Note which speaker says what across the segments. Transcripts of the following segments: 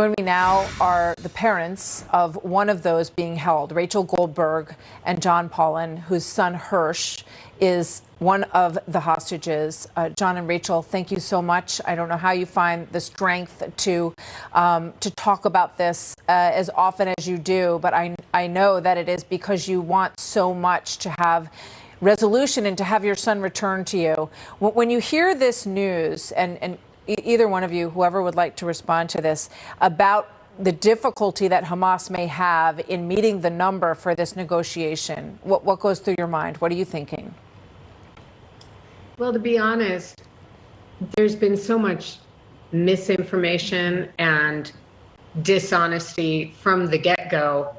Speaker 1: Joining me now are the parents of one of those being held, Rachel Goldberg and Jon Polin, whose son Hersh is one of the hostages. Jon and Rachel, thank you so much. I don't know how you find the strength to talk about this as often as you do, but I know that it is because you want so much to have resolution and to have your son returned to you. When you hear this news, and either one of you, whoever would like to respond to this, about the difficulty that Hamas may have in meeting the number for this negotiation, what goes through your mind? What are you thinking?
Speaker 2: Well, to be honest, there's been so much misinformation and dishonesty from the get-go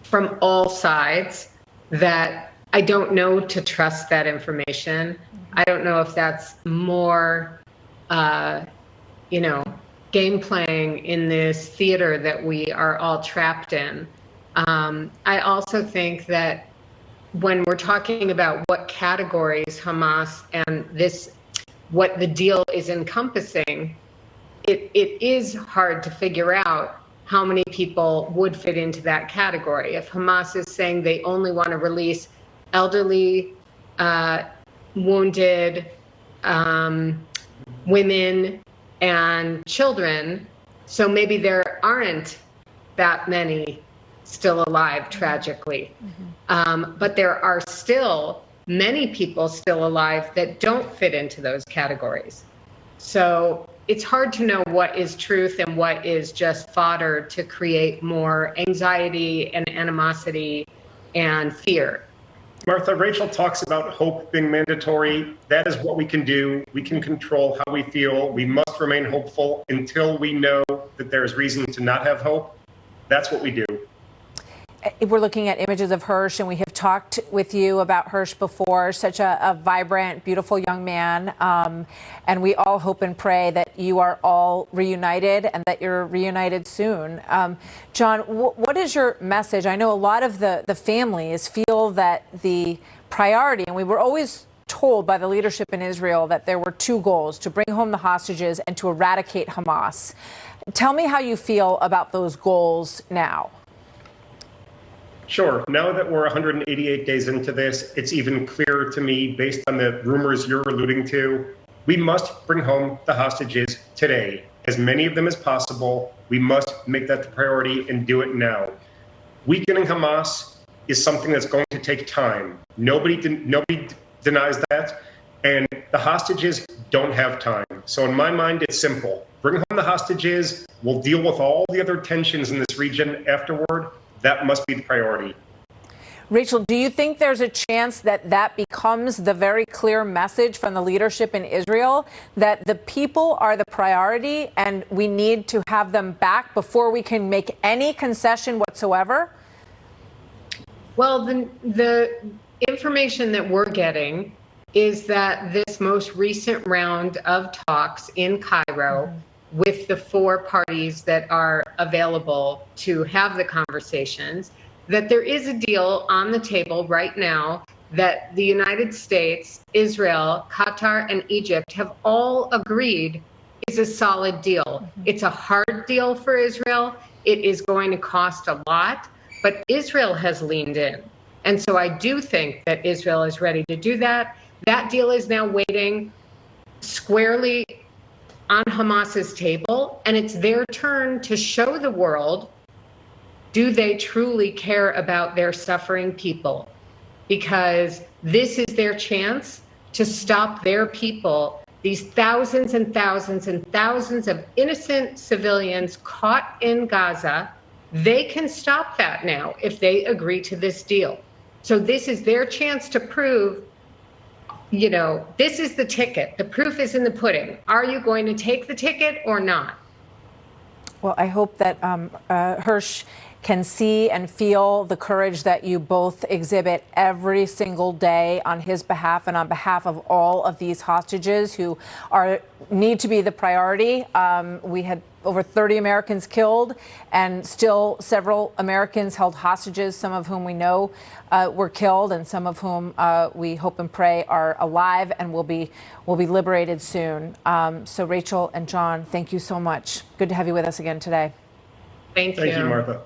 Speaker 2: from all sides that I don't know to trust that information. I don't know if that's more game playing in this theater that we are all trapped in. I also think that when we're talking about what categories Hamas and what the deal is encompassing, it is hard to figure out how many people would fit into that category. If Hamas is saying they only want to release elderly, wounded, women and children, so maybe there aren't that many still alive, tragically. But there are still many people still alive that don't fit into those categories. So it's hard to know what is truth and what is just fodder to create more anxiety and animosity and fear.
Speaker 3: Martha, Rachel talks about hope being mandatory. That is what we can do. We can control how we feel. We must remain hopeful until we know that there's reason to not have hope. That's what we do.
Speaker 1: We're looking at images of Hersh, and we have talked with you about Hersh before, such a vibrant, beautiful young man. And we all hope and pray that you are all reunited and that you're reunited soon. Jon, what is your message? I know a lot of the families feel that the priority, and we were always told by the leadership in Israel that there were two goals: to bring home the hostages and to eradicate Hamas. Tell me how you feel about those goals now.
Speaker 3: Sure. Now that we're 188 days into this, it's even clearer to me, based on the rumors you're alluding to, we must bring home the hostages today. As many of them as possible. We must make that the priority and do it now. Weakening Hamas is something that's going to take time. Nobody denies that. And the hostages don't have time. So in my mind, it's simple. Bring home the hostages. We'll deal with all the other tensions in this region afterward. That must be the priority.
Speaker 1: Rachel, do you think there's a chance that that becomes the very clear message from the leadership in Israel, that the people are the priority and we need to have them back before we can make any concession whatsoever?
Speaker 2: Well, the information that we're getting is that this most recent round of talks in Cairo with the four parties that are available to have the conversations, that there is a deal on the table right now that the United States, Israel, Qatar, and Egypt have all agreed is a solid deal. It's a hard deal for Israel. It is going to cost a lot, but Israel has leaned in. And so I do think that Israel is ready to do that. That deal is now waiting squarely on Hamas's table, and it's their turn to show the world, do they truly care about their suffering people? Because this is their chance to stop their people, these thousands and thousands and thousands of innocent civilians caught in Gaza. They can stop that now if they agree to this deal. So this is their chance to prove, this is the ticket. The proof is in the pudding. Are you going to take the ticket or not?
Speaker 1: Well, I hope that Hersh can see and feel the courage that you both exhibit every single day on his behalf and on behalf of all of these hostages who need to be the priority. We had over 30 Americans killed, and still several Americans held hostages, some of whom we know were killed, and some of whom we hope and pray are alive and will be liberated soon. So Rachel and Jon, thank you so much. Good to have you with us again today.
Speaker 2: Thank you.
Speaker 3: Thank you, Martha.